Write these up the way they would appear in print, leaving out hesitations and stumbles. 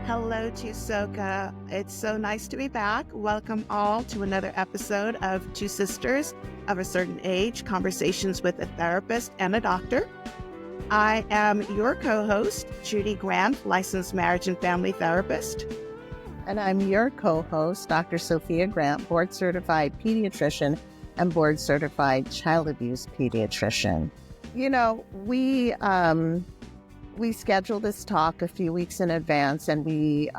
Hello, Tusoka. It's so nice to be back. Welcome all to another episode of Two Sisters of a Certain Age, Conversations with a Therapist and a Doctor. I am your co-host, Judy Grant, licensed marriage and family therapist. And I'm your co-host, Dr. Sophia Grant, board-certified pediatrician and board-certified child abuse pediatrician. You know, we scheduled this talk a few weeks in advance, and we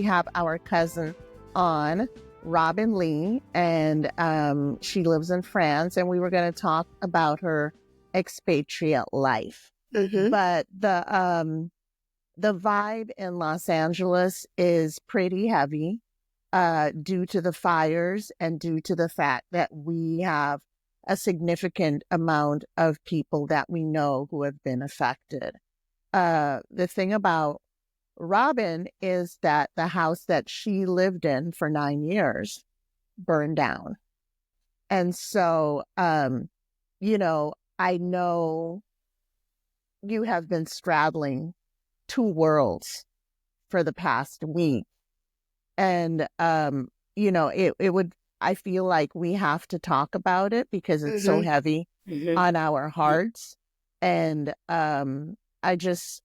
have our cousin on, Robinne Lee, and she lives in France, and we were going to talk about her expatriate life. Mm-hmm. But the vibe in Los Angeles is pretty heavy due to the fires and due to the fact that we have a significant amount of people that we know who have been affected. The thing about Robinne is that the house that she lived in for 9 years burned down. And so, you know, I know you have been straddling two worlds for the past week. And, you know, I feel like we have to talk about it because it's so heavy on our hearts. And, I just,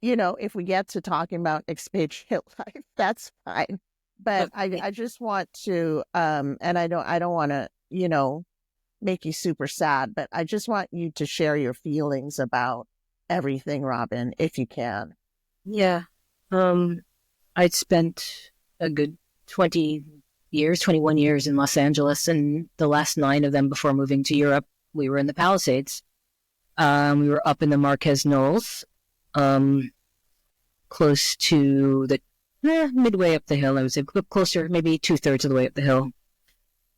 you know, if we get to talking about expatriate life, that's fine. But I just want to, and I don't want to, you know, make you super sad, but I just want you to share your feelings about everything, Robinne, if you can. Yeah. I'd spent a good 21 years in Los Angeles, and the last 9 of them before moving to Europe, we were in the Palisades. We were up in the Marquez Knolls, close to the midway up the hill. I would say closer, maybe 2/3 of the way up the hill,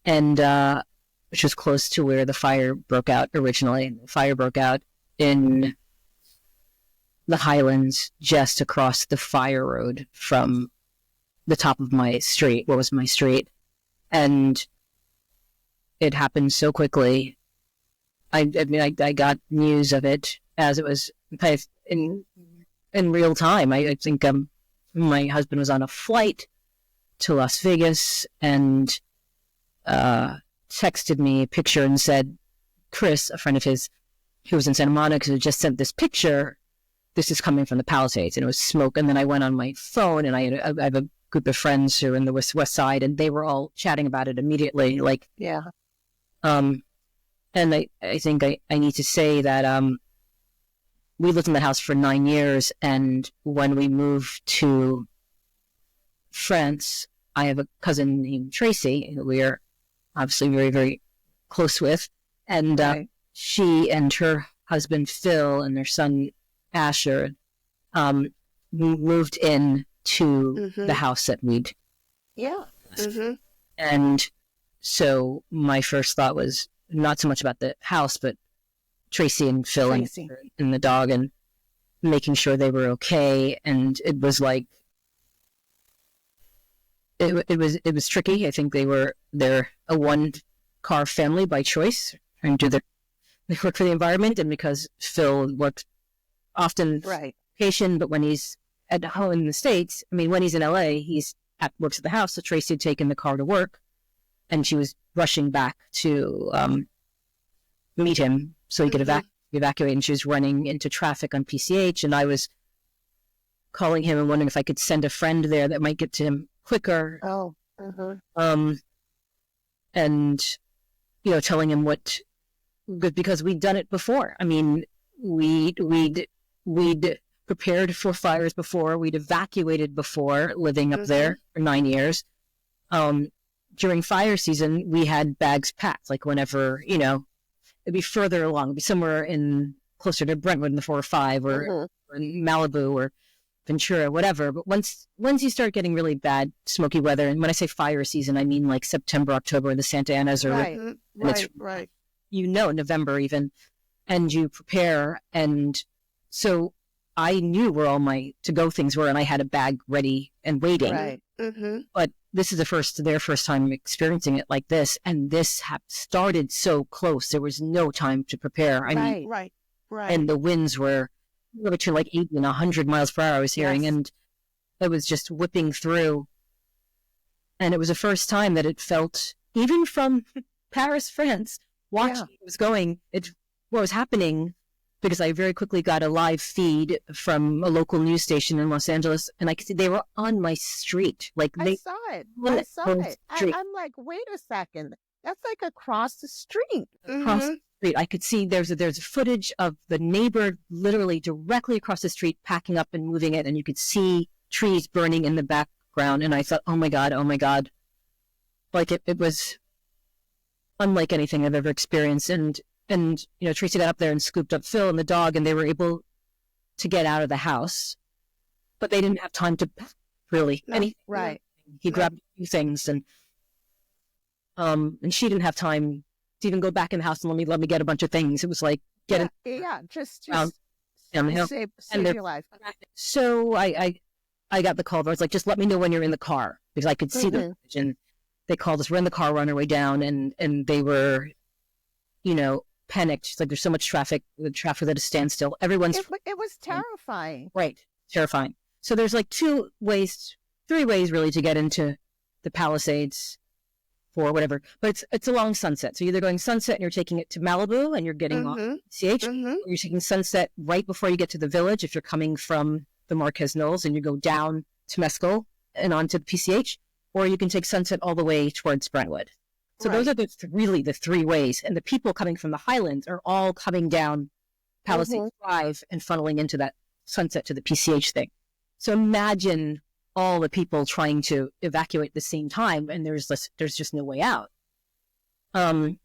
and which was close to where the fire broke out originally. The fire broke out in the Highlands, just across the fire road from the top of my street. What was my street? And it happened so quickly. I got news of it as it was in real time. I think my husband was on a flight to Las Vegas and texted me a picture and said, Chris, a friend of his who was in Santa Monica, who just sent this picture. This is coming from the Palisades, and it was smoke. And then I went on my phone, and I have a group of friends who are in the West Side, and they were all chatting about it immediately. Like, yeah. And I think I need to say that we lived in that house for 9 years, and when we moved to France, I have a cousin named Tracy, who we are obviously very, very close with, and right. She and her husband Phil and their son Asher moved in to the house that we'd and so my first thought was not so much about the house, but Tracy and Phil and the dog, and making sure they were okay. And it was like, it was tricky. I think they're a 1-car family by choice, and they work for the environment. And because Phil works often vacation, but when he's at home in the States, I mean, when he's in LA, works at the house. So Tracy had taken the car to work, and she was rushing back to meet him so he could evacuate, and she was running into traffic on PCH, and I was calling him and wondering if I could send a friend there that might get to him quicker. And, you know, telling him because we'd done it before. I mean, we'd prepared for fires before, we'd evacuated before, living up there for 9 years. During fire season, we had bags packed, like whenever, you know, it'd be further along, it'd be somewhere closer to Brentwood in the 4 or 5, or in Malibu or Ventura, whatever. But once you start getting really bad smoky weather, and when I say fire season, I mean like September, October, the Santa Anas, or right. You know, November even, and you prepare. And so I knew where all my to-go things were, and I had a bag ready and waiting. Right. But this is their first time experiencing it like this, and this started so close. There was no time to prepare. I mean, right. And the winds were between like 80 and 100 miles per hour, I was hearing. Yes. And it was just whipping through. And it was the first time that it felt, even from Paris, France, watching what was happening, because I very quickly got a live feed from a local news station in Los Angeles, and I could see they were on my street. I saw it. I'm like, wait a second. That's like across the street. Across the street. I could see there's footage of the neighbor literally directly across the street packing up and moving it, and you could see trees burning in the background. And I thought, oh my God. Like it was unlike anything I've ever experienced. And Tracy got up there and scooped up Phil and the dog, and they were able to get out of the house, but they didn't have time to anything. Right. He grabbed a few things, and she didn't have time to even go back in the house and let me get a bunch of things. It was like just save your life. So I got the call. I was like, just let me know when you're in the car, because I could see the footage. And they called us. We're in the car, we're on our way down, and they were, panicked. It's like, there's so much traffic, the traffic at a standstill. It was terrifying. Right. Terrifying. So there's like 3 ways really to get into the Palisades for whatever, but it's along Sunset. So you're either going Sunset and you're taking it to Malibu and you're getting off CH, or you're taking Sunset right before you get to the Village if you're coming from the Marquez Knolls, and you go down to Mescal and onto the PCH, or you can take Sunset all the way towards Brentwood. So those are really the 3 ways. And the people coming from the Highlands are all coming down Palisades Drive and funneling into that Sunset to the PCH thing. So imagine all the people trying to evacuate at the same time, and there's just no way out. And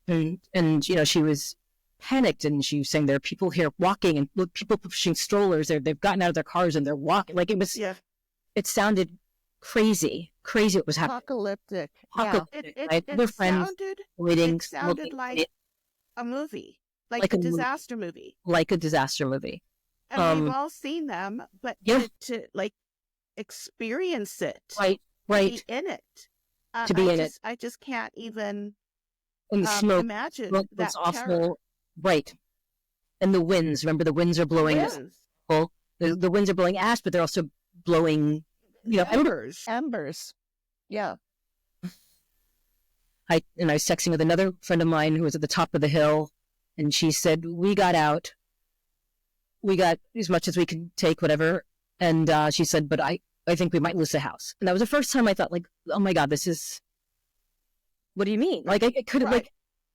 she was panicked, and she was saying there are people here walking, and people pushing strollers. They've gotten out of their cars and they're walking. Like it sounded crazy what was happening. Apocalyptic. It sounded like a movie, like a disaster movie. Like a disaster movie. And we've all seen them, but to experience it, right, be in it, I just can't even and the smoke, imagine that's that awful. terror. Right, and the winds. Remember, the winds are blowing. The winds are blowing ash, but they're also blowing, embers. Yeah. I was texting with another friend of mine who was at the top of the hill, and she said, we got out. We got as much as we could take, whatever. And she said, but I think we might lose the house. And that was the first time I thought, like, oh my God, what do you mean? Like, I couldn't,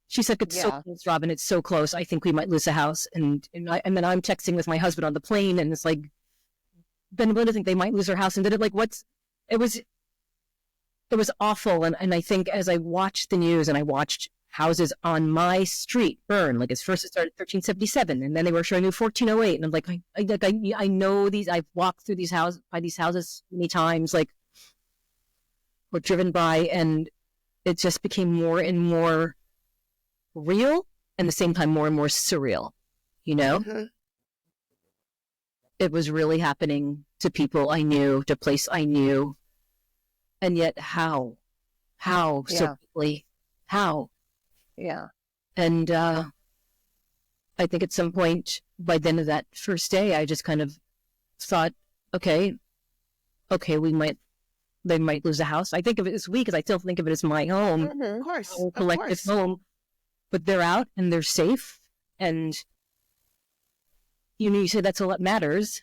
she said, it's so close, Robin, it's so close. I think we might lose the house. And then I'm texting with my husband on the plane, and it's like, Ben, what do you think they might lose their house? And then it was awful. And I think as I watched the news and I watched houses on my street burn, like, as first it started 1377, and then they were showing me 1408, and I'm like, I know these. I've walked through these houses many times, like, or driven by, and it just became more and more real, and at the same time more and more surreal. It was really happening to people I knew, to place I knew, and yet how so quickly, how. Yeah. And I think at some point by the end of that first day, I just kind of thought, okay, they might lose the house. I think of it as we, because I still think of it as my home, of course, our collective home. But they're out and they're safe, and you say that's all that matters,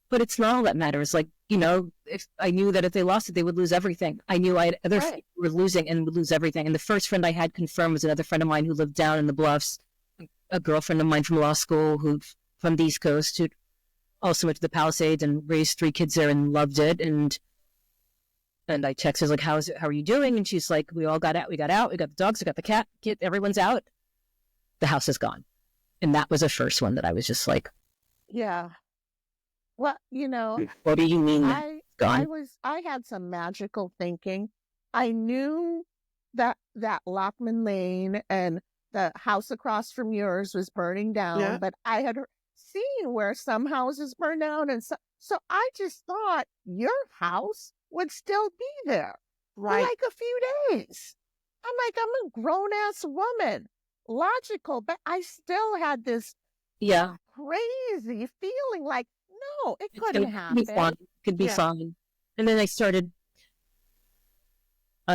but it's not all that matters. Like, if I knew that if they lost it, they would lose everything. I knew I had other friends who were losing and would lose everything. And the first friend I had confirmed was another friend of mine who lived down in the Bluffs, a girlfriend of mine from law school from the East Coast, who also went to the Palisades and raised 3 kids there and loved it. And I texted her, like, how are you doing? And she's like, we all got out. We got the dogs, we got the cat, everyone's out. The house is gone. And that was the first one that I was just like, yeah. Well, what do you mean? I had some magical thinking. I knew that Lockman Lane and the house across from yours was burning down, but I had seen where some houses burned down, and so I just thought your house would still be there for like a few days. I'm like, I'm a grown ass woman, logical, but I still had this crazy feeling like, no, it couldn't happen. It could be fine. And then I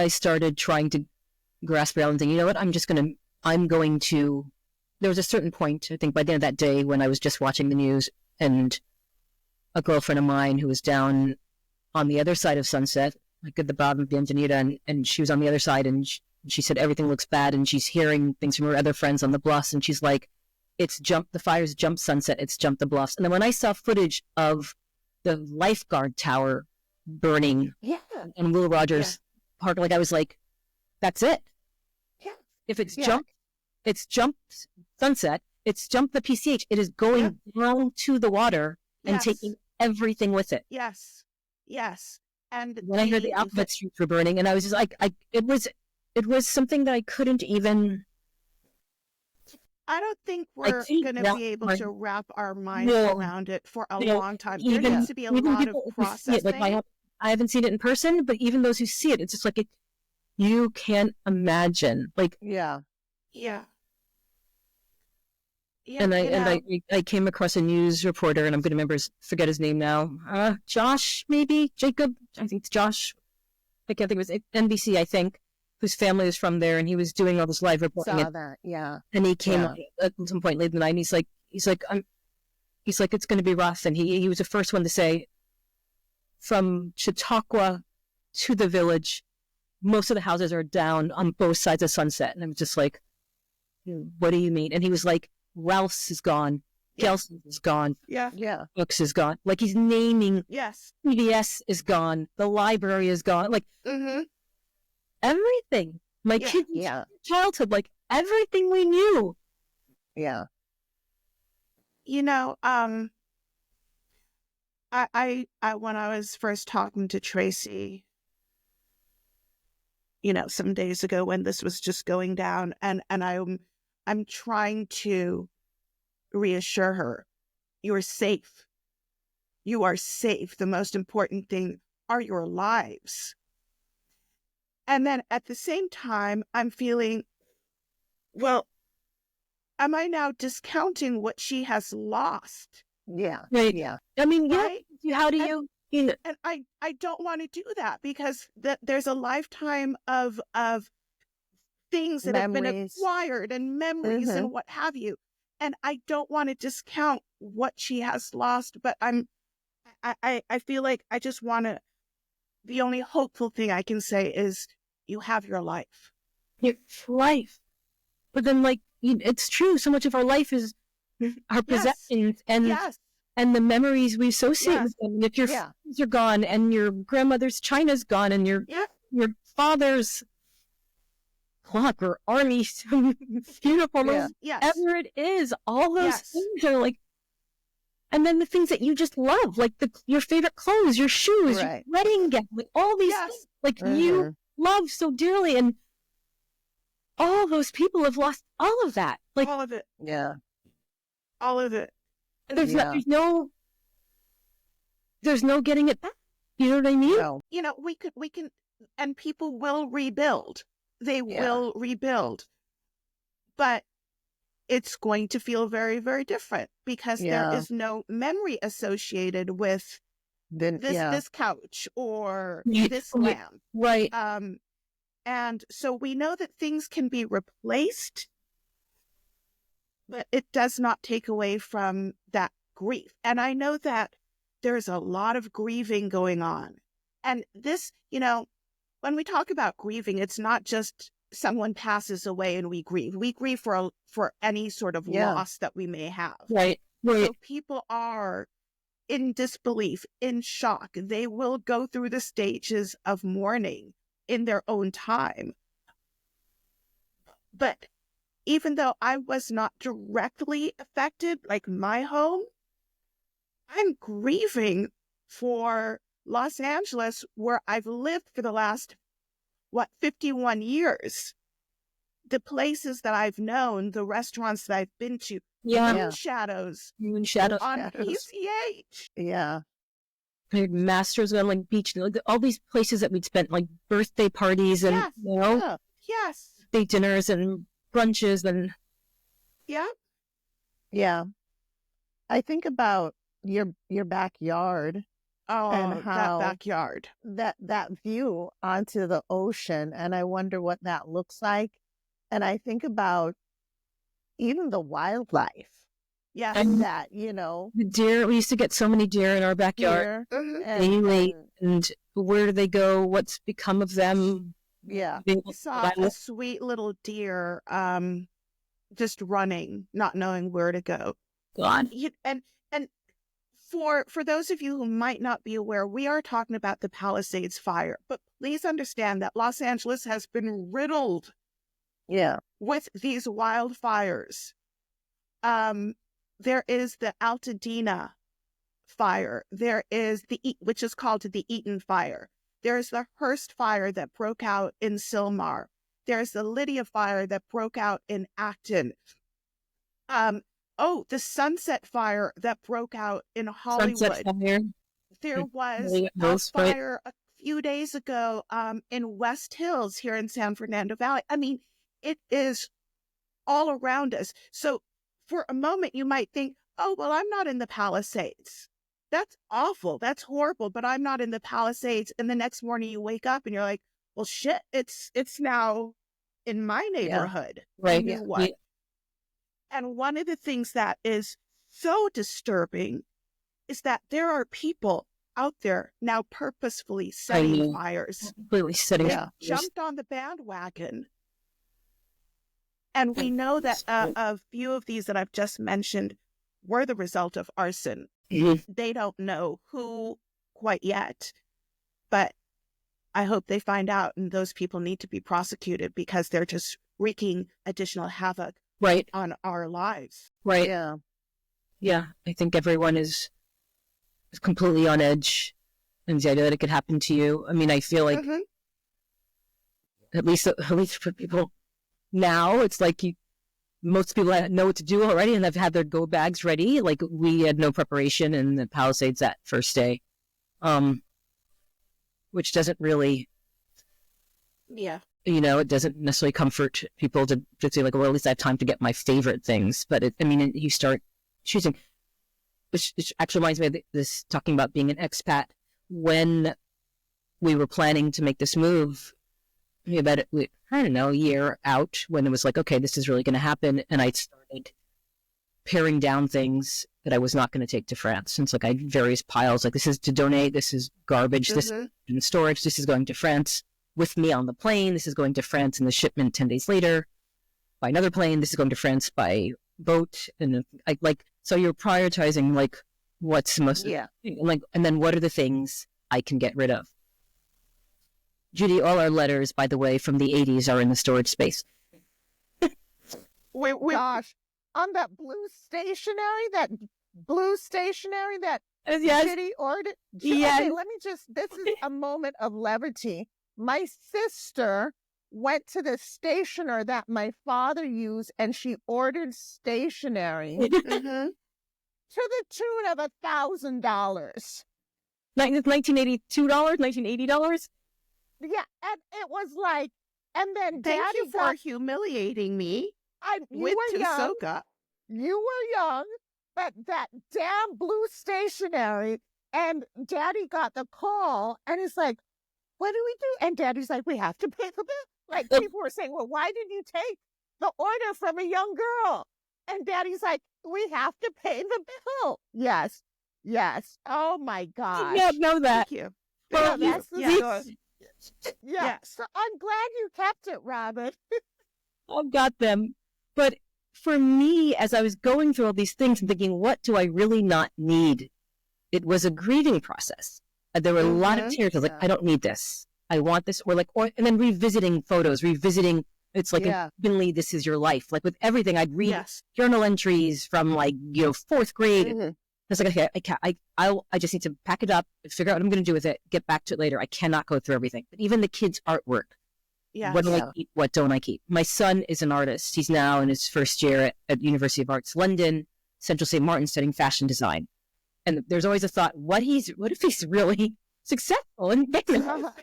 started trying to grasp reality and think, you know what, I'm going to, there was a certain point, I think by the end of that day when I was just watching the news and a girlfriend of mine who was down on the other side of Sunset, like at the bottom of the Antonita, and she was on the other side, and she said everything looks bad, and she's hearing things from her other friends on the bluffs, and she's like, the fires jumped Sunset, it's jumped the bluffs. And then when I saw footage of the lifeguard tower burning in Will Rogers Park, like I was like, that's it. Yeah. If it's jumped Sunset, it's jumped the PCH. It is going down to the water and taking everything with it. Yes. And when I heard the alphabet streets were burning, and I was just like, it was something that I couldn't even. I don't think we're going to be able to wrap our minds around it for a long time. There needs to be a lot of processing. I haven't seen it in person, but even those who see it, it's just like you can't imagine. Like, yeah. And I came across a news reporter, and I'm going to forget his name now. Josh, maybe Jacob. I think it's Josh. I can't think it was NBC. I think, whose family is from there, and he was doing all this live reporting. Saw that, yeah. And he came at some point late in the night, and he's like, it's going to be rough. And he was the first one to say, from Chautauqua to the village, most of the houses are down on both sides of Sunset. And I was just like, what do you mean? And he was like, Ralph's is gone. Gelson's is gone. Yeah. Books is gone. Like he's naming. Yes. PBS is gone. The library is gone. Like everything. My kids' childhood, like everything we knew. Yeah. You know, I when I was first talking to Tracy, some days ago when this was just going down, and I'm trying to reassure her, you're safe. You are safe. The most important thing are your lives. And then at the same time, I'm feeling, well, am I now discounting what she has lost? Yeah. Right. Yeah. I mean, right? How do you? And I don't want to do that because there's a lifetime of things that have been acquired and memories and what have you. And I don't want to discount what she has lost, but I feel like I just want to, the only hopeful thing I can say is you have your life. Your life. But then it's true. So much of our life is our possessions and the memories we associate with them. And if your friends are gone and your grandmother's china's gone and your father's clock or army uniform, whatever it is, all those things are like, and then the things that you just love, like your favorite clothes, your shoes, your wedding gown, like all these things, like you love so dearly, and all those people have lost all of that, like all of it. Yeah, all of it. And there's no getting it back. You know what I mean? No. We can, and people will rebuild. They will rebuild, but it's going to feel very, very different because there is no memory associated with this couch or this lamp. Right. And so we know that things can be replaced, but it does not take away from that grief. And I know that there's a lot of grieving going on. And this, when we talk about grieving, it's not just someone passes away and we grieve. We grieve for any sort of loss that we may have. Right. So people are in disbelief, in shock. They will go through the stages of mourning in their own time. But even though I was not directly affected, like my home, I'm grieving for Los Angeles, where I've lived for the last, 51 years. The places that I've known, the restaurants that I've been to, Moon Shadows on PCH. Yeah. Masters on beach, all these places that we'd spent birthday parties and big dinners and brunches and I think about your backyard and Oh, that how backyard. that view onto the ocean, and I wonder what that looks like. And I think about even the wildlife Yes. that, The deer, we used to get so many deer in our backyard deer daily, and and where do they go? What's become of them? yeah, Being I able to saw buy a with- sweet little deer just running, not knowing where to go. God. And for those of you who might not be aware, we are talking about the Palisades fire, but please understand that Los Angeles has been riddled yeah, with these wildfires. There is the Altadena fire. There is which is called the Eaton fire. There is the Hearst fire that broke out in Sylmar. There's the Lydia fire that broke out in Acton. The Sunset fire that broke out in Hollywood. Sunset fire. There was Hollywood a Hills, right? fire a few days ago in West Hills here in San Fernando Valley. I mean, it is all around us. So for a moment, you might think, oh, well, I'm not in the Palisades. That's awful. That's horrible, but I'm not in the Palisades. And the next morning you wake up and you're like, well, shit, it's now in my neighborhood. Right. And you what? And one of the things that is so disturbing is that there are people out there now purposefully setting fires. Completely setting They fires. jumped on the bandwagon. And we know that a few of these that I've just mentioned were the result of arson. Mhm. They don't know who quite yet, but I hope they find out, and those people need to be prosecuted because they're just wreaking additional havoc Right. on our lives. Right. yeah, Yeah. I think everyone is completely on edge, and the idea that it could happen to you. I mean, I feel like Mhm. at least for people now, it's like most people know what to do already, and have had their go bags ready. Like we had no preparation in the Palisades that first day, which doesn't really, Yeah. it doesn't necessarily comfort people to say like, well, at least I have time to get my favorite things. But you start choosing, which actually reminds me of this talking about being an expat. When we were planning to make this move, about a year out, when it was like, okay, this is really going to happen, and I started paring down things that I was not going to take to France. And it's like I had various piles, like this is to donate, this is garbage, this is in storage, this is going to France with me on the plane, this is going to France in the shipment 10 days later by another plane, this is going to France by boat, and so you're prioritizing like what's the most, and then what are the things I can get rid of. Judy, all our letters, by the way, from the 80s are in the storage space. Gosh, on that blue stationery that Yes. Judy ordered. Yes. Okay, this is a moment of levity. My sister went to the stationer that my father used, and she ordered stationery to the tune of $1,000. $1982, $1980? Yeah, and it was like, and then Thank Daddy you for humiliating me with Tusoka. You were young, but that damn blue stationery, and Daddy got the call, and it's like, what do we do? And Daddy's like, we have to pay the bill. Like, people were saying, well, why did you take the order from a young girl? And Daddy's like, we have to pay the bill. Yes. Oh my gosh. Yeah, know that. Thank you. Well, that's the story. Yeah. Yes. So I'm glad you kept it, Robin. I've got them. But for me, as I was going through all these things and thinking, what do I really not need? It was a grieving process. There were a lot of tears. I was like, I don't need this. I want this. And then revisiting photos, it's like, openly, this is your life. Like with everything, I'd read journal entries from fourth grade. It's like, okay, I just need to pack it up, figure out what I'm going to do with it, get back to it later. I cannot go through everything. But even the kids' artwork, what do I keep? What don't I keep? My son is an artist. He's now in his first year at University of Arts London, Central St. Martin, studying fashion design. And there's always a thought, what if he's really successful and famous?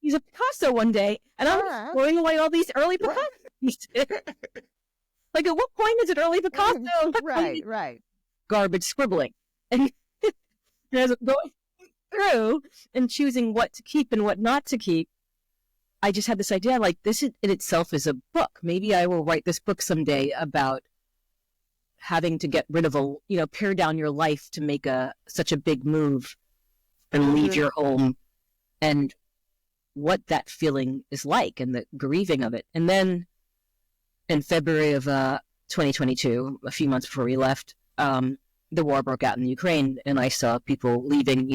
He's a Picasso one day, and I'm throwing away all these early Picasso pieces. Like, at what point is it early Picasso? Right. Garbage scribbling. And as I'm going, through and choosing what to keep and what not to keep, I just had this idea, like, this in itself is a book. Maybe I will write this book someday about having to get rid of pare down your life to make such a big move and leave your home, and what that feeling is like and the grieving of it. And then in February of 2022, a few months before we left, the war broke out in the Ukraine, and I saw people leaving,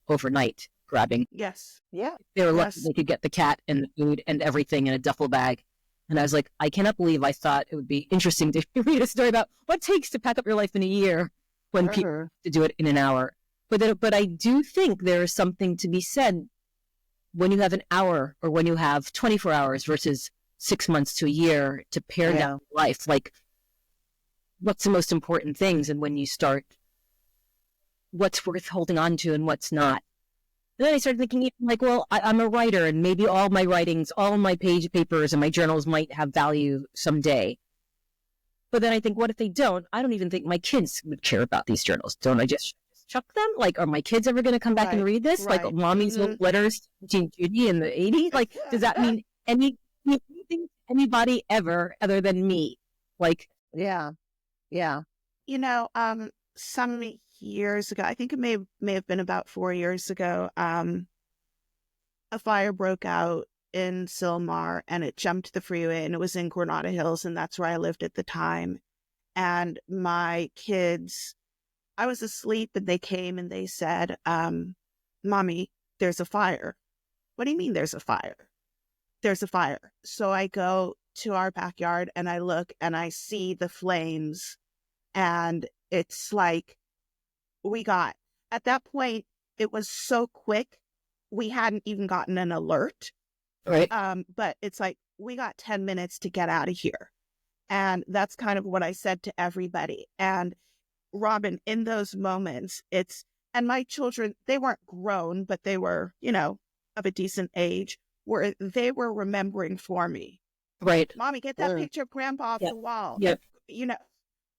overnight, grabbing. Yes. Yeah. They were lucky they could get the cat and the food and everything in a duffel bag. And I was like, I cannot believe I thought it would be interesting to read a story about what it takes to pack up your life in a year when people have to do it in an hour. But I do think there is something to be said when you have an hour or when you have 24 hours versus 6 months to a year to pare down life. Like, what's the most important things? And when you start, what's worth holding on to and what's not? And then I started thinking, like, well, I'm a writer, and maybe all my writings, all my papers and my journals might have value someday. But then I think, what if they don't? I don't even think my kids would care about these journals. Don't I just chuck them? Like, are my kids ever going to come back and read this? Like, mommy's little letters to Judy in the 80s? Like, does that mean anything to anybody ever other than me? Like, yeah. Some years ago, I think it may have been about 4 years ago, a fire broke out in Sylmar, and it jumped the freeway, and it was in Coronado Hills, and that's where I lived at the time. And my kids, I was asleep, and they came and they said, Mommy, there's a fire. What do you mean there's a fire? There's a fire. So I go to our backyard and I look and I see the flames, and it's like, at that point, it was so quick, we hadn't even gotten an alert. Right. But it's like, we got 10 minutes to get out of here. And that's kind of what I said to everybody. And Robin, in those moments, and my children, they weren't grown, but they were, of a decent age, where they were remembering for me. Right. Mommy, get that picture of Grandpa off the wall. Yep.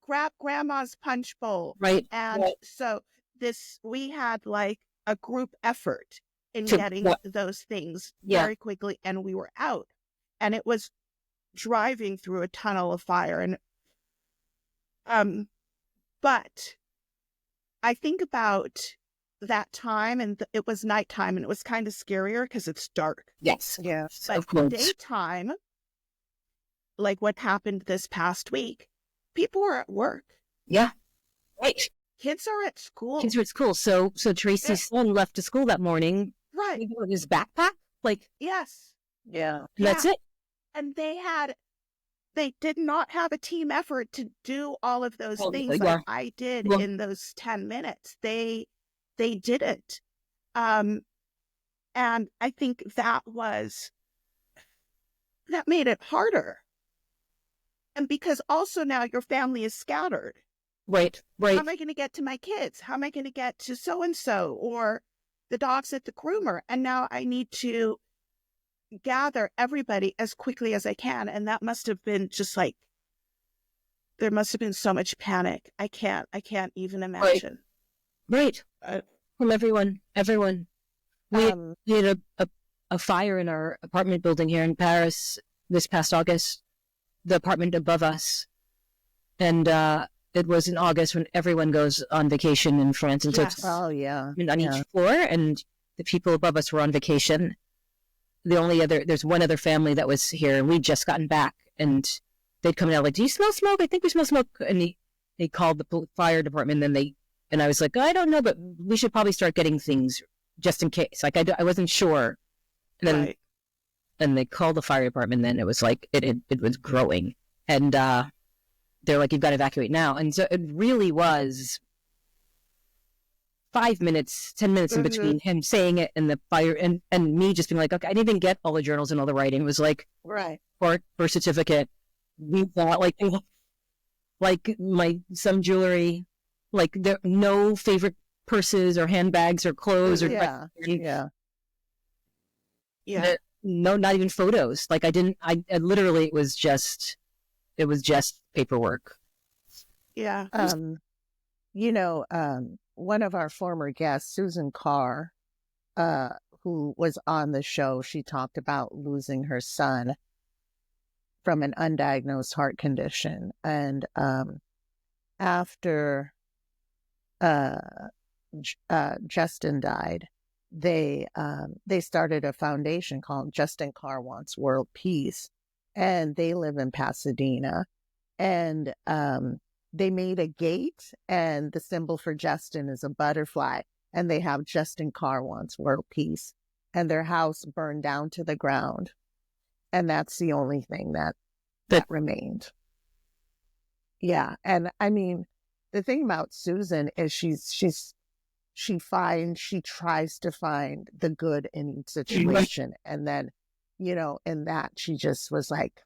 Grab Grandma's punch bowl. Right. And so we had like a group effort in getting those things very quickly, and we were out. And it was driving through a tunnel of fire. And but I think about that time, and it was nighttime, and it was kind of scarier because it's dark. Yes. Yes. But of course. Daytime, like what happened this past week, people were at work. Yeah. Right. Kids are at school. So Tracy's son left to school that morning. Right. With his backpack. Like, yes. Yeah. That's it. And they did not have a team effort to do all of those things like I did in those 10 minutes. They didn't. And I think that made it harder. And because also now your family is scattered. Right. How am I going to get to my kids? How am I going to get to so-and-so or the dogs at the groomer? And now I need to gather everybody as quickly as I can. And that must have been just like, there must have been so much panic. I can't even imagine. Right. From everyone. We had a fire in our apartment building here in Paris this past August, the apartment above us. And it was in August when everyone goes on vacation in France. And so it's on each floor, and the people above us were on vacation. There's one other family that was here, and we'd just gotten back, and they'd come out like, do you smell smoke? I think we smell smoke. And they called the fire department, and I was like, I don't know, but we should probably start getting things just in case. Like, I wasn't sure. And then and they called the fire department, and then it was like, it was growing. And they're like, you've got to evacuate now. And so it really was 5 minutes, 10 minutes in between him saying it and the fire and me just being like, okay, I didn't even get all the journals and all the writing. It was like, birth certificate. We thought like some jewelry, like there no favorite purses or handbags or clothes or no, not even photos. Like I literally, it was just paperwork. Yeah. One of our former guests, Susan Carr, who was on the show, she talked about losing her son from an undiagnosed heart condition. And after Justin died, they started a foundation called Justin Carr Wants World Peace, and they live in Pasadena. And they made a gate, and the symbol for Justin is a butterfly, and they have Justin Carr Wants World Peace, and their house burned down to the ground, and that's the only thing that remained. Yeah, and I mean, the thing about Susan is she tries to find the good in each situation, and then, you know, in that she just was like,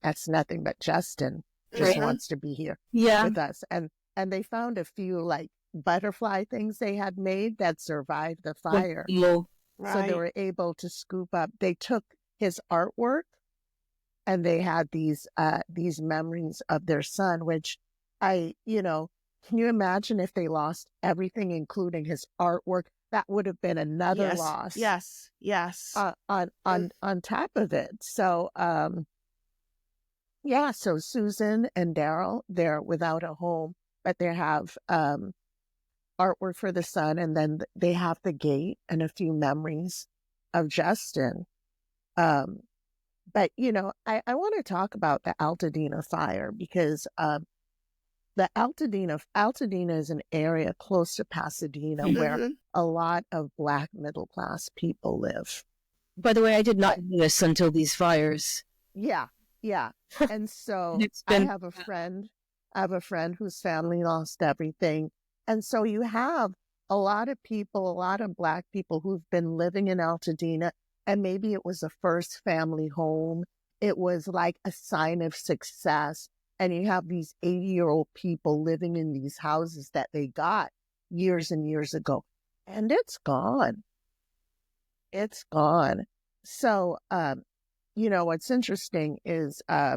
that's nothing but Justin just wants to be here with us. And they found a few like butterfly things they had made that survived the fire. So they were able to scoop up. They took his artwork, and they had these memories of their son, which can you imagine if they lost everything, including his artwork? That would have been another loss. Yes. On top of it. So, so Susan and Daryl, they're without a home, but they have artwork for the son, and then they have the gate and a few memories of Justin. But, you know, I want to talk about the Altadena fire, because the Altadena is an area close to Pasadena where a lot of Black middle-class people live. By the way, I did not know this until these fires. Yeah. And so I have a friend whose family lost everything. And so you have a lot of people, a lot of Black people who've been living in Altadena, and maybe it was a first family home. It was like a sign of success. And you have these 80-year-old people living in these houses that they got years and years ago. And it's gone. It's gone. So, you know, what's interesting is I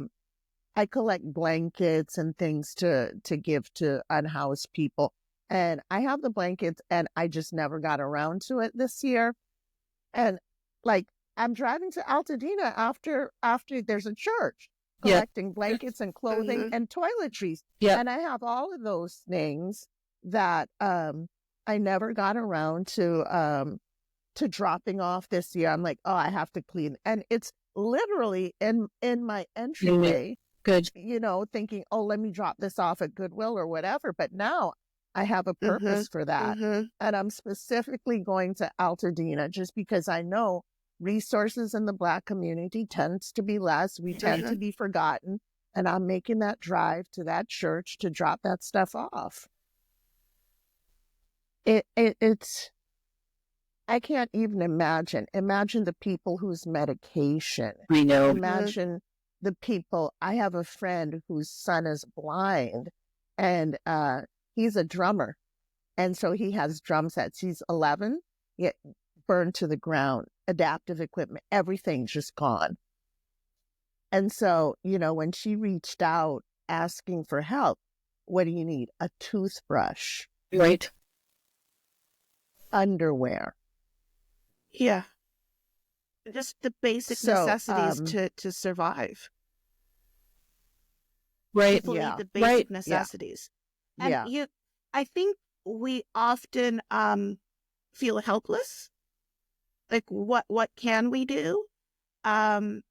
collect blankets and things to give to unhoused people. And I have the blankets, and I just never got around to it this year. And like, I'm driving to Altadena after there's a church, collecting blankets and clothing and toiletries. And I have all of those things that I never got around to dropping off this year. I'm like, oh, I have to clean. And it's literally in my entryway, you know, thinking, oh, let me drop this off at Goodwill or whatever. But now I have a purpose for that. And I'm specifically going to Altadena just because I know resources in the Black community tends to be less. We tend to be forgotten. And I'm making that drive to that church to drop that stuff off. It's, I can't even imagine the people whose medication. I know. Imagine the people. I have a friend whose son is blind, and he's a drummer. And so he has drum sets. He's 11, yet burned to the ground, adaptive equipment, everything's just gone. And so, you know, when she reached out asking for help, what do you need? A toothbrush. Right. Underwear. Yeah. Just the basic necessities to survive. Right. People need the basic necessities. And I think we often feel helpless. Like, what can we do? And,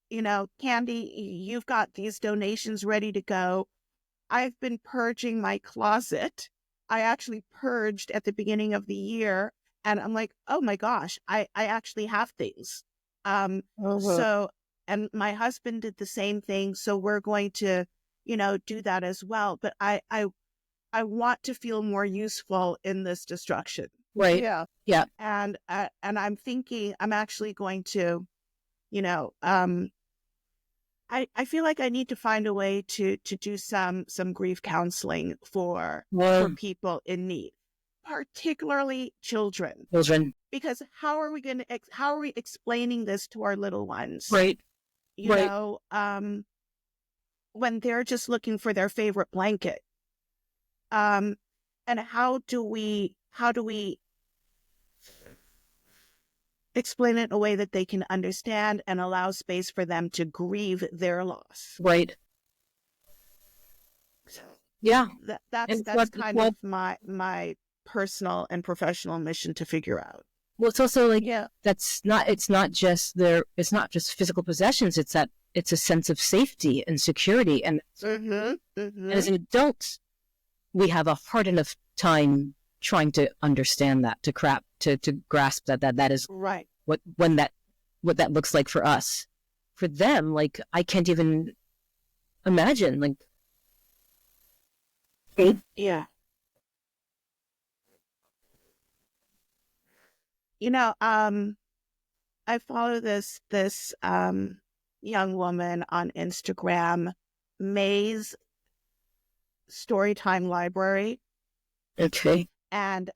you know, Candy, you've got these donations ready to go. I've been purging my closet. I actually purged at the beginning of the year, and I'm like, oh my gosh, I actually have things. So, and my husband did the same thing. So we're going to, you know, do that as well. But I want to feel more useful in this destruction. Right. Yeah. And I'm thinking I'm actually going to, you know, I feel like I need to find a way to do some grief counseling for people in need, particularly children. Because how are we explaining this to our little ones? Right. You know, when they're just looking for their favorite blanket. And how do we explain it in a way that they can understand and allow space for them to grieve their loss. Right. Yeah. That's kind of my personal and professional mission to figure out. Well, it's also like, it's not just physical possessions. It's a sense of safety and security. And, and as an adult, we have a hard enough time trying to understand that, to grasp that is right. what that looks like for us. For them, like, I can't even imagine, like. Yeah. You know, I follow this young woman on Instagram, May's Storytime Library. Okay. And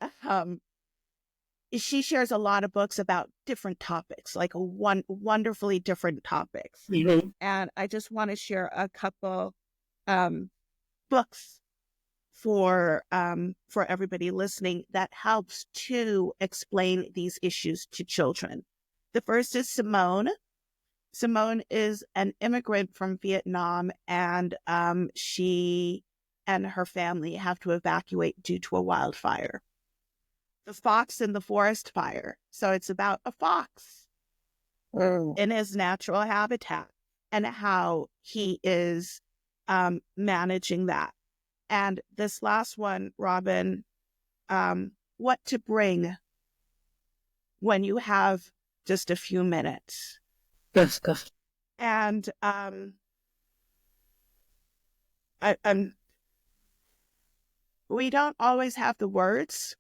she shares a lot of books about different topics, like wonderfully different topics. Mm-hmm. And I just want to share a couple books for everybody listening that helps to explain these issues to children. The first is Simone. Simone is an immigrant from Vietnam, and she and her family have to evacuate due to a wildfire. The Fox in the Forest Fire. So it's about a fox in his natural habitat and how he is managing that. And this last one, Robinne, what to bring when you have just a few minutes. Yes. And we don't always have the words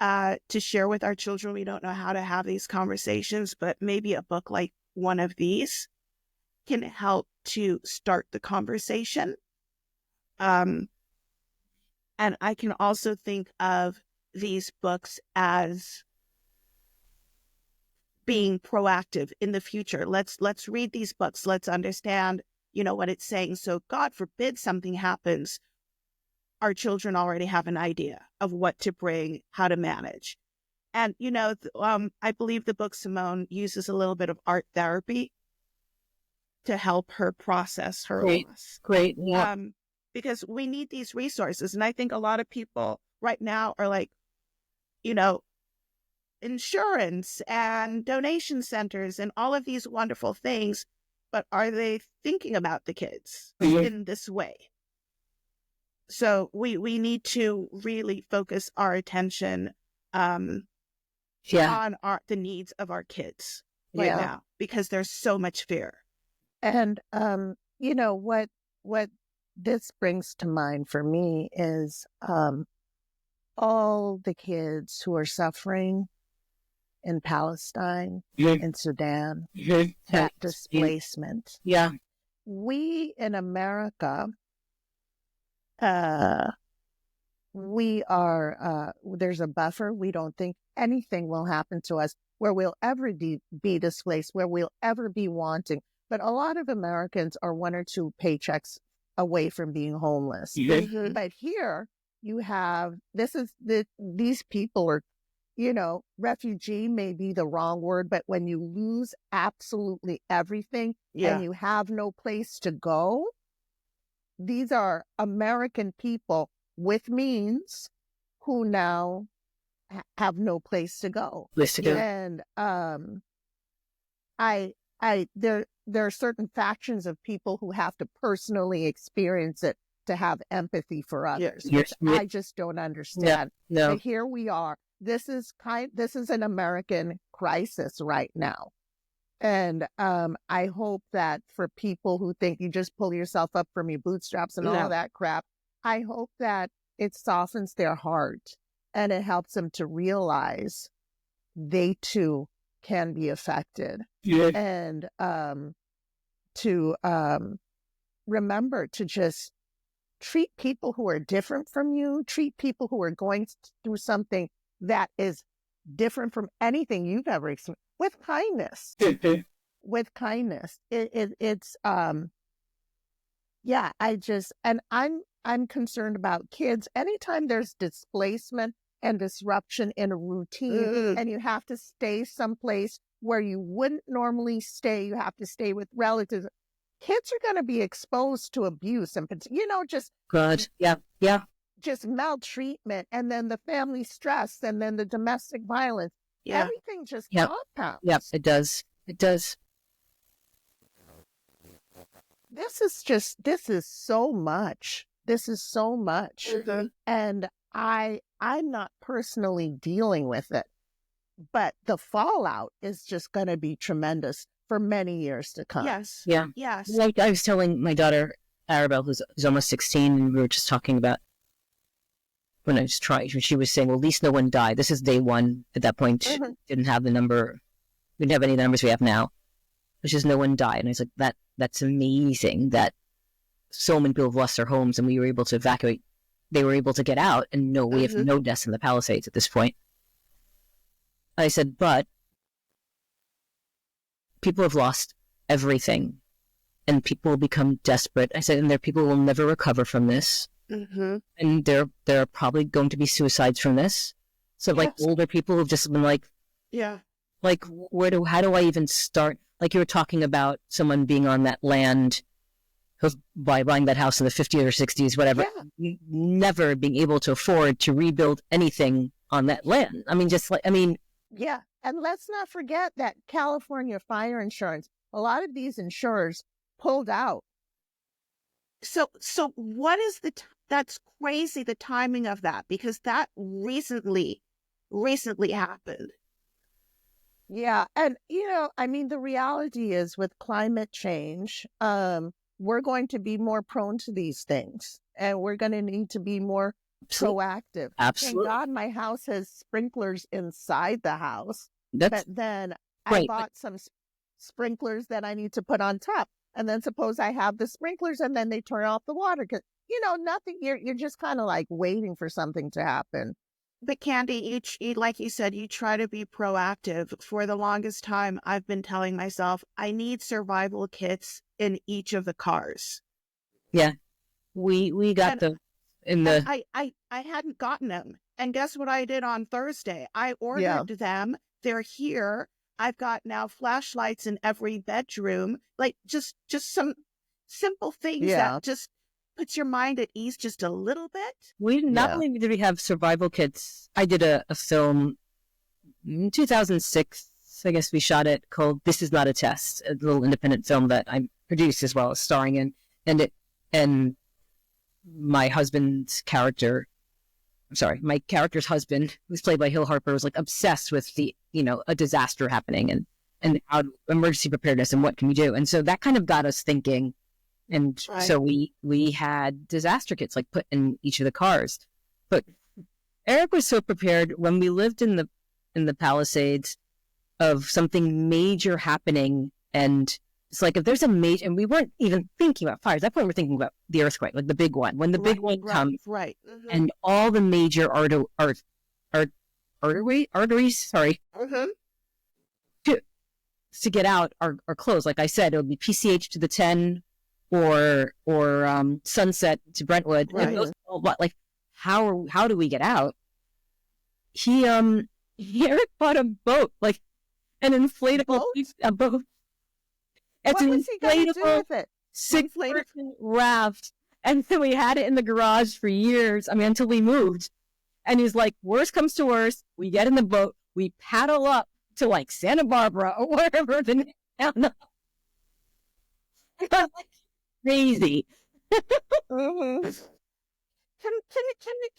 to share with our children. We don't know how to have these conversations, but maybe a book like one of these can help to start the conversation. And I can also think of these books as being proactive in the future. Let's read these books. Let's understand, what it's saying. So God forbid something happens. Our children already have an idea of what to bring, how to manage. And, I believe the book Simone uses a little bit of art therapy to help her process her loss. Great. Yeah. Because we need these resources. And I think a lot of people right now are like, insurance and donation centers and all of these wonderful things, but are they thinking about the kids in this way? So we need to really focus our attention on the needs of our kids right now, because there's so much fear. And what this brings to mind for me is all the kids who are suffering in Palestine, in Sudan, that displacement. Yeah. We in America, we are, there's a buffer. We don't think anything will happen to us where we'll ever be displaced, where we'll ever be wanting. But a lot of Americans are 1 or 2 paychecks away from being homeless. Mm-hmm. But here you have, these people are, refugee may be the wrong word, but when you lose absolutely everything and you have no place to go, these are American people with means who now have no place to go. And there are certain factions of people who have to personally experience it to have empathy for others, which I just don't understand. No. But here we are. This is an American crisis right now. And I hope that for people who think you just pull yourself up from your bootstraps and all that crap, I hope that it softens their heart and it helps them to realize they too can be affected. And to remember to just treat people who are different from you, treat people who are going through something that is different from anything you've ever experienced, with kindness. With kindness. I'm concerned about kids. Anytime there's displacement and disruption in a routine, and you have to stay someplace where you wouldn't normally stay. You have to stay with relatives. Kids are going to be exposed to abuse and, just God, yeah, just maltreatment, and then the family stress, and then the domestic violence. Yeah. Everything just compounds. Yep, it does. It does. This is so much. This is so much. Mm-hmm. And I'm not personally dealing with it, but the fallout is just going to be tremendous for many years to come. Yes. Yeah. Yes. Like I was telling my daughter, Arabelle, who's almost 16, and we were just talking about when I was trying, she was saying, well, at least no one died. This is day one. At that point, didn't have the number, we didn't have any of the numbers we have now, which is no one died. And I was like, that's amazing that so many people have lost their homes and we were able to evacuate. They were able to get out, and no, we have no deaths in the Palisades at this point. I said, but people have lost everything and people will become desperate. I said, and there are people who will never recover from this. Mm-hmm. And there are probably going to be suicides from this. So like older people who've just been like, like how do I even start? Like you were talking about someone being on that land by buying that house in the 50s or 60s, whatever, never being able to afford to rebuild anything on that land. I mean, Yeah. And let's not forget that California fire insurance, a lot of these insurers pulled out. So what is that's crazy, the timing of that, because that recently happened. Yeah. And, the reality is with climate change, we're going to be more prone to these things, and we're going to need to be more proactive. Absolutely. Thank God my house has sprinklers inside the house, but then right. I bought some sprinklers that I need to put on top. And then suppose I have the sprinklers and then they turn off the water because, nothing, you're just kind of like waiting for something to happen. But Candy, like you said, you try to be proactive. For the longest time, I've been telling myself, I need survival kits in each of the cars. Yeah. We got I hadn't gotten them. And guess what I did on Thursday? I ordered them. They're here. I've got now flashlights in every bedroom. Like just some simple things that just puts your mind at ease just a little bit. We not only did we have survival kits. I did a film in 2006. I guess we shot it called "This Is Not a Test," a little independent film that I produced as well as starring in, and my husband's character. I'm sorry, my character's husband, who's played by Hill Harper, was like obsessed with the, a disaster happening and how emergency preparedness and what can we do. And so that kind of got us thinking. And so we had disaster kits like put in each of the cars. But Eric was so prepared when we lived in the Palisades of something major happening. And it's like, if there's a major, and we weren't even thinking about fires. At that point, we're thinking about the earthquake, like the big one. When the big one comes, and all the major arteries, to get out are closed. Like I said, it'll be PCH to the 10 or Sunset to Brentwood. Right. And those, like, how do we get out? Eric bought a boat, like an inflatable boat. It's what was he going to do with it? 6-person raft. And so we had it in the garage for years. I mean, until we moved. And he's like, worst comes to worst, we get in the boat, we paddle up to like Santa Barbara or wherever the town. Crazy.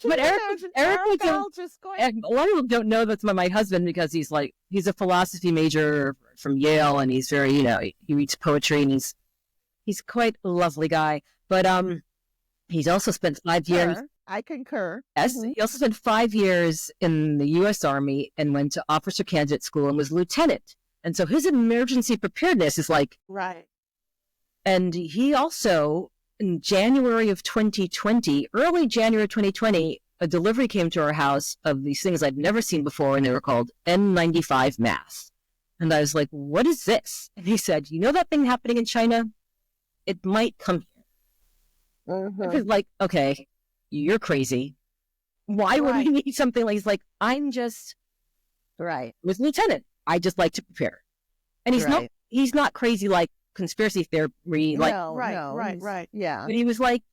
But Eric just going. A lot of people don't know that's my husband because he's a philosophy major from Yale, and he's very, he reads poetry, and he's quite a lovely guy. But he's also spent 5 years. I concur. Yes, he also spent 5 years in the U.S. Army and went to officer candidate school and was lieutenant. And so his emergency preparedness is like right. And he also, in January of 2020, early January 2020, a delivery came to our house of these things I'd never seen before, and they were called N95 masks. And I was like, what is this? And he said, you know that thing happening in China? It might come here. I was like, okay, you're crazy. Why would we need something like, he's like, I'm just with lieutenant. I just like to prepare. And he's not crazy like conspiracy theory. Like, right. Yeah. But he was like,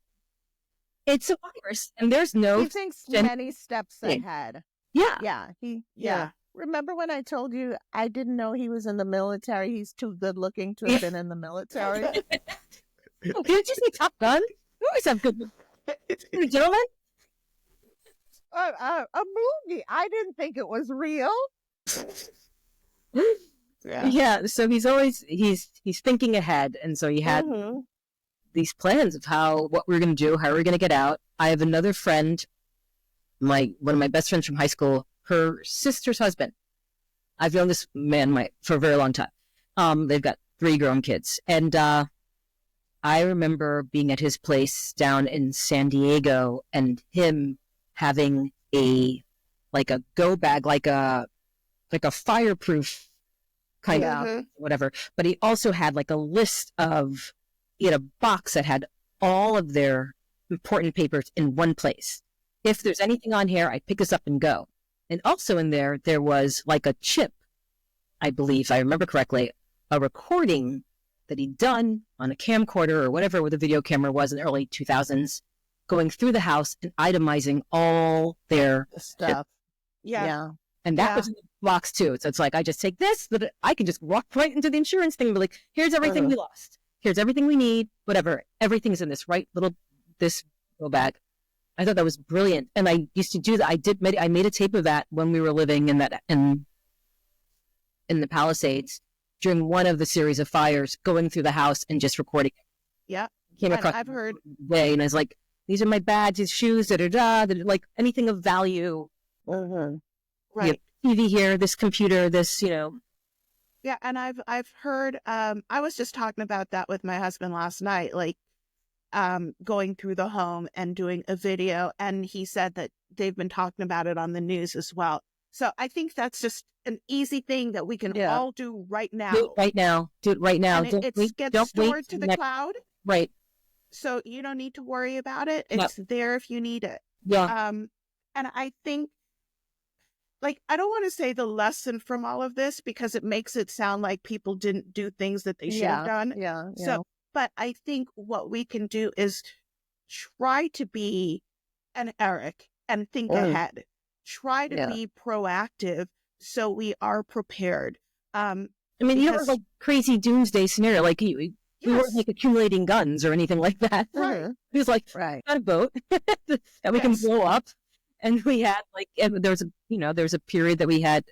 it's a virus and there's no. He thinks many steps ahead. Yeah. Yeah. Remember when I told you I didn't know he was in the military? He's too good looking to have been in the military. Didn't you see Top Gun? You always have good gentlemen. A movie. I didn't think it was real. Yeah. So he's thinking ahead, and so he had these plans of what we're going to do, how we're going to get out. I have another friend, one of my best friends from high school, her sister's husband. I've known this man for a very long time. They've got 3 grown kids, and I remember being at his place down in San Diego, and him having a go bag, like a fireproof kind of whatever. But he also had like a list of, he had a box that had all of their important papers in one place. If there's anything on here, I pick this up and go. And also in there was like a chip, I believe, if I remember correctly, a recording that he'd done on a camcorder or whatever the video camera was in the early 2000s, going through the house and itemizing all their stuff. Yeah. And that was in the box too. So it's like, I just take this, that I can just walk right into the insurance thing and be like, here's everything we lost. Here's everything we need, whatever. Everything's in this this little bag. I thought that was brilliant. And I used to do that. I made a tape of that when we were living in the Palisades during one of the series of fires, going through the house and just recording it. Yeah. Came across I've heard. And I was like, these are my bags, these shoes, like anything of value. Right. TV here, this computer, this, Yeah, and I've heard. I was just talking about that with my husband last night, like going through the home and doing a video, and he said that they've been talking about it on the news as well. So I think that's just an easy thing that we can all do right now. Do it right now. And it gets stored to the cloud. Right. So you don't need to worry about it. It's there if you need it. Yeah. And I think, like, I don't want to say the lesson from all of this because it makes it sound like people didn't do things that they should have done. Yeah. So, but I think what we can do is try to be an Eric and think ahead. Try to be proactive so we are prepared. I mean, you have like crazy doomsday scenario, like we weren't like accumulating guns or anything like that. Right. He was like, got a boat that we can blow up. And we had there was a period that we had,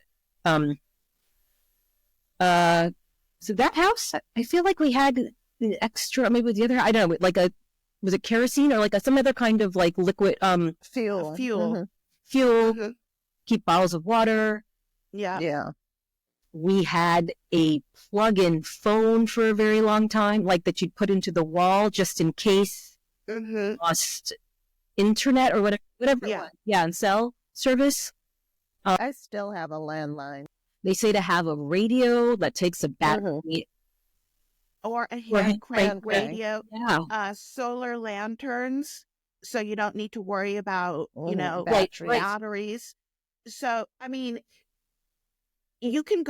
so that house, I feel like we had the extra, maybe the other, I don't know, like was it kerosene or like some other kind of like liquid, fuel, keep bottles of water. Yeah. We had a plug-in phone for a very long time, like that you'd put into the wall just in case lost internet or whatever it was. Yeah, and cell service. I still have a landline. They say to have a radio that takes a battery. Or a hand crank radio. Yeah. Solar lanterns, so you don't need to worry about, batteries. So, I mean, you can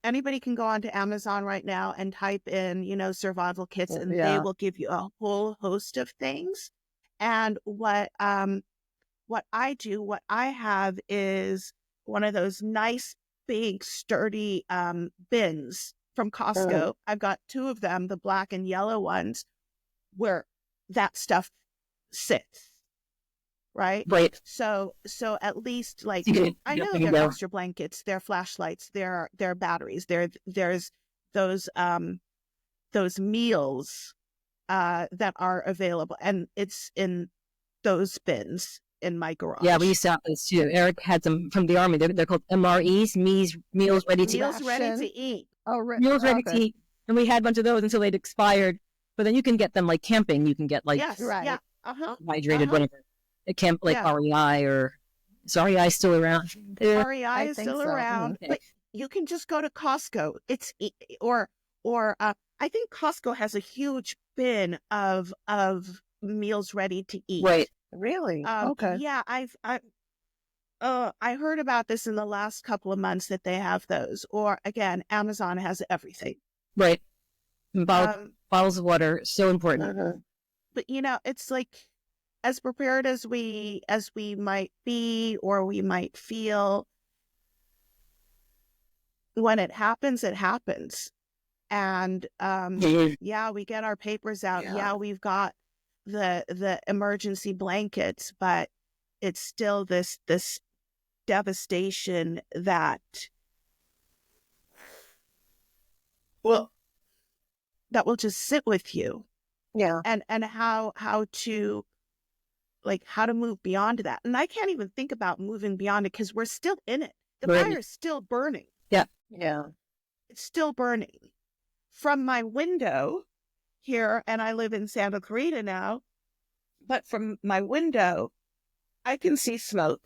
anybody can go onto Amazon right now and type in, survival kits, and they will give you a whole host of things. And what I have is one of those nice, big, sturdy bins from Costco. I've got 2 of them, the black and yellow ones, where that stuff sits. Right. So at least I know they're extra blankets, they're flashlights, they're batteries, there's those meals that are available, and it's in those bins in my garage. Yeah, we used to have those too. Eric had them from the Army. They're called MREs, meals ready to eat. Meals ready to eat. Meals ready to eat. And we had a bunch of those until they'd expired. But then you can get them like camping. You can get hydrated, whatever. At camp, REI or is REI still around? REI is still around, but you can just go to Costco. It's or I think Costco has a huge bin of meals ready to eat. Right. Really? Okay. Yeah, I heard about this in the last couple of months that they have those. Or again, Amazon has everything. Right. Bottles of water, so important. But it's like, as prepared as we might be or we might feel, when it happens, it happens. And yeah, we get our papers out. Yeah, we've got the emergency blankets, but it's still this devastation that will just sit with you. Yeah. And how to move beyond that. And I can't even think about moving beyond it because we're still in it. The fire is still burning. Yeah. Yeah. It's still burning. From my window here, and I live in Santa Clarita now, but from my window, I can see smoke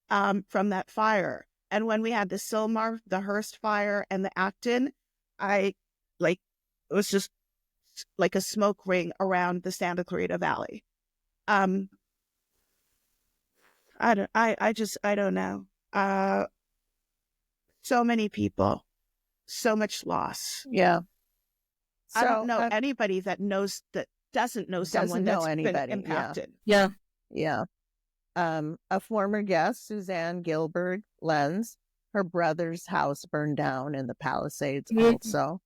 from that fire. And when we had the Sylmar, the Hearst fire, and the Acton, it was just like a smoke ring around the Santa Clarita Valley. I don't know. So many people, so much loss. Yeah. I don't know anybody that doesn't know someone that's been impacted. Yeah. Yeah. A former guest, Suzanne Gilbert Lenz, her brother's house burned down in the Palisades also.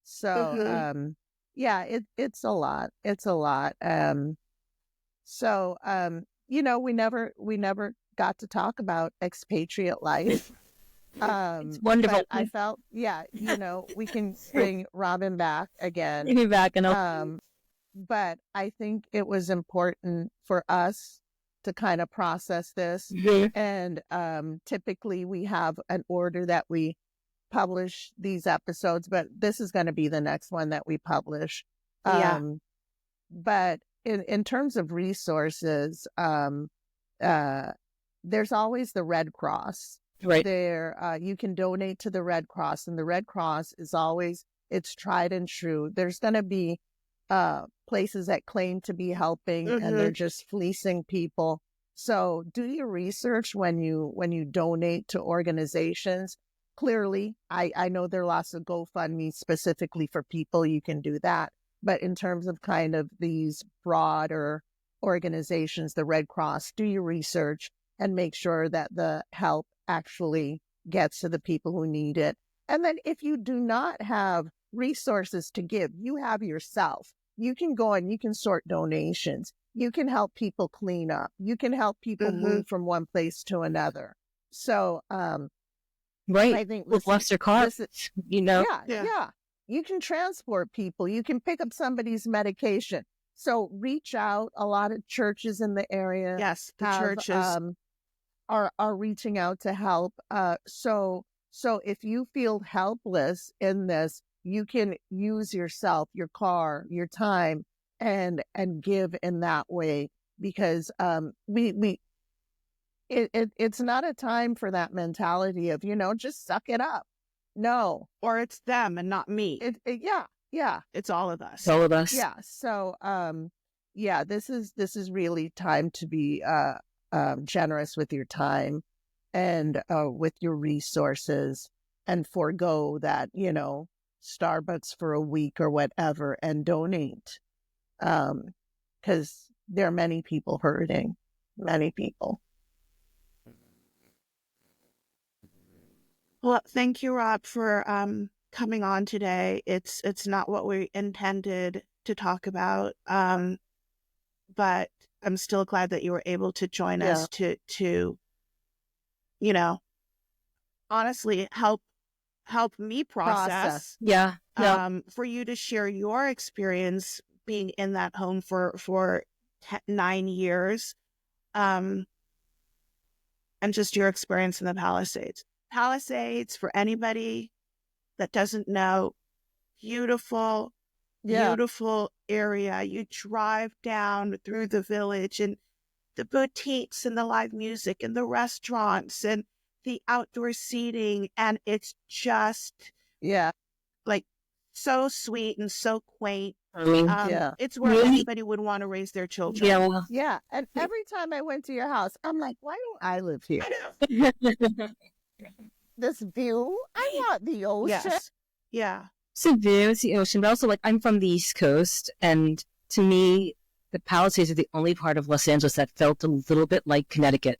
So, yeah, it's a lot. It's a lot. We never got to talk about expatriate life. It's wonderful. But I felt, we can bring Robinne back again. Bring me back, and but I think it was important for us to kind of process this. And typically we have an order that we publish these episodes, but this is going to be the next one that we publish. But in terms of resources, there's always the Red Cross. Right. There, you can donate to the Red Cross, and the Red Cross is always, it's tried and true. There's going to be places that claim to be helping, and they're just fleecing people. So do your research when you donate to organizations. Clearly, I know there are lots of GoFundMe specifically for people. You can do that. But in terms of kind of these broader organizations, the Red Cross, do your research and make sure that the help actually gets to the people who need it. And then if you do not have resources to give, you have yourself. You can go and you can sort donations. You can help people clean up. You can help people move from one place to another. So, right. I think with Lester Carr, Yeah. You can transport people. You can pick up somebody's medication. So reach out. A lot of churches in the area. Yes, the churches are reaching out to help. So if you feel helpless in this, you can use yourself, your car, your time, and give in that way, because it's not a time for that mentality of, just suck it up. No. Or it's them and not me. Yeah. It's all of us. It's all of us. Yeah. So, this is really time to be generous with your time and with your resources, and forego that, Starbucks for a week or whatever, and donate. Because there are many people hurting, many people. Well, thank you, Rob, for coming on today. It's not what we intended to talk about, but I'm still glad that you were able to join us to honestly help me process. Yeah. For you to share your experience being in that home for 9 years, and just your experience in the Palisades. Palisades, for anybody that doesn't know, beautiful area. You drive down through the village, and the boutiques and the live music and the restaurants and the outdoor seating, and it's just like so sweet and so quaint. Yeah. It's where anybody would want to raise their children. Yeah. Yeah. And every time I went to your house, I'm like, why don't I live here? This view, I want the ocean. Yes. Yeah. It's a view, it's the ocean, but also like I'm from the East Coast, and to me, the Palisades are the only part of Los Angeles that felt a little bit like Connecticut.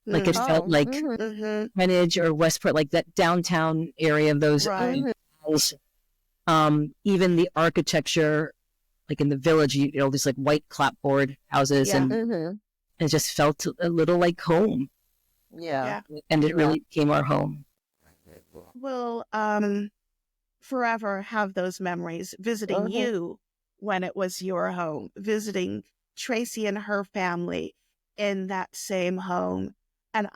Like it felt like Greenwich or Westport, like that downtown area of those. Right. Even the architecture, like in the village, you know, these like white clapboard houses, and it just felt a little like home. Yeah. And it really became our home. We'll forever have those memories, visiting you when it was your home, visiting Tracy and her family in that same home. And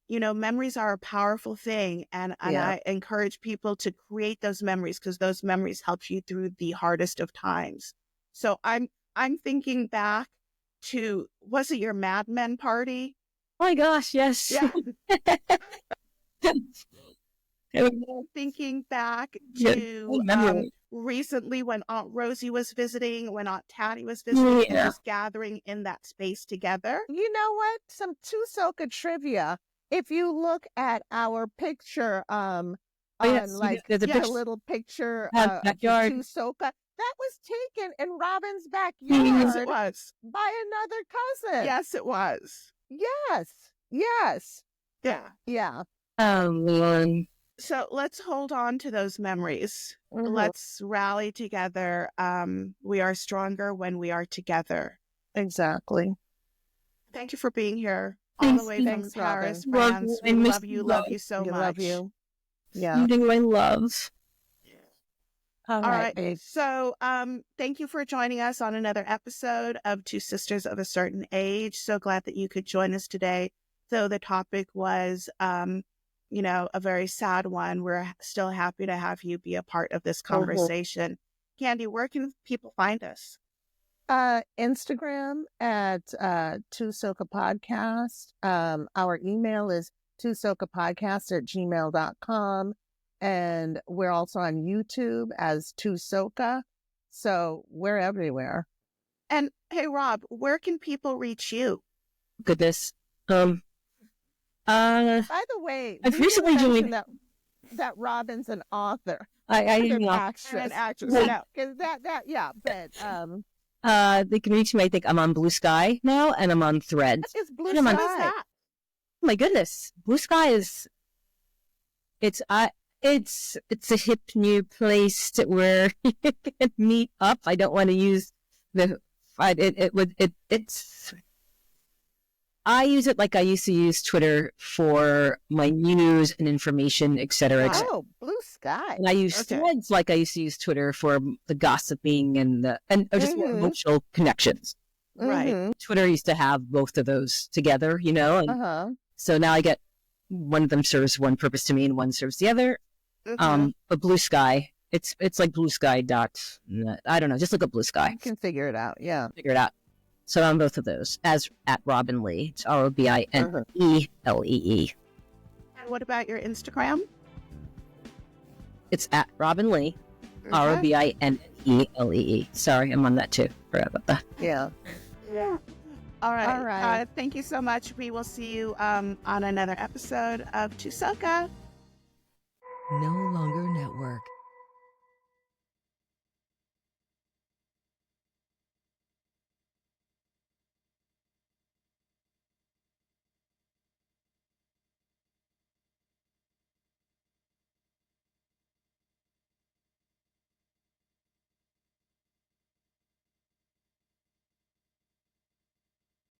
memories are a powerful thing. And I encourage people to create those memories, because those memories help you through the hardest of times. So I'm thinking back to, was it your Mad Men party? Oh my gosh, yes. Yeah. Thinking back to recently when Aunt Rosie was visiting, when Aunt Tatty was visiting, and just gathering in that space together. You know what? Some Tusoka trivia. If you look at our picture, there's a little picture of Tusoka, that was taken in Robin's backyard. Yes, it was. By another cousin. Yes, it was. Yes. Yeah. So let's hold on to those memories. Let's rally together. We are stronger when we are together. Exactly. Thank you for being here. All the way from Paris, France. We love you so much. Love you. Yeah. Sending my love. All right. Babe. So thank you for joining us on another episode of Two Sisters of a Certain Age. So glad that you could join us today. Though the topic was a very sad one, we're still happy to have you be a part of this conversation. Candy, where can people find us? Instagram at Tusoka Podcast. Our email is tusokapodcast@gmail.com. And we're also on YouTube as Tusoka. So we're everywhere. And hey, Rob, where can people reach you? Goodness. By the way, I've recently joined that Robin's an author. I an actress. No, because they can reach me. I think I'm on Blue Sky now, and I'm on Threads. It's Blue Sky. What is that? Oh my goodness, Blue Sky is it's a hip new place where you can meet up. I don't want to use I use it like I used to use Twitter for my news and information, etc. Oh, Blue Sky. And I use Threads like I used to use Twitter for the gossiping and just more emotional connections. Right. Twitter used to have both of those together, and so now I get one of them serves one purpose to me and one serves the other. But Blue Sky, it's like Blue Sky dot. I don't know. Just look up Blue Sky. You can figure it out. Yeah. Figure it out. So on both of those, as at Robinne Lee. It's ROBINEELEE. And what about your Instagram? It's at Robinne Lee. ROBINEELEE. Sorry, I'm on that too. Forgot about that. Yeah. All right. Thank you so much. We will see you on another episode of Tusoka. No Longer Network.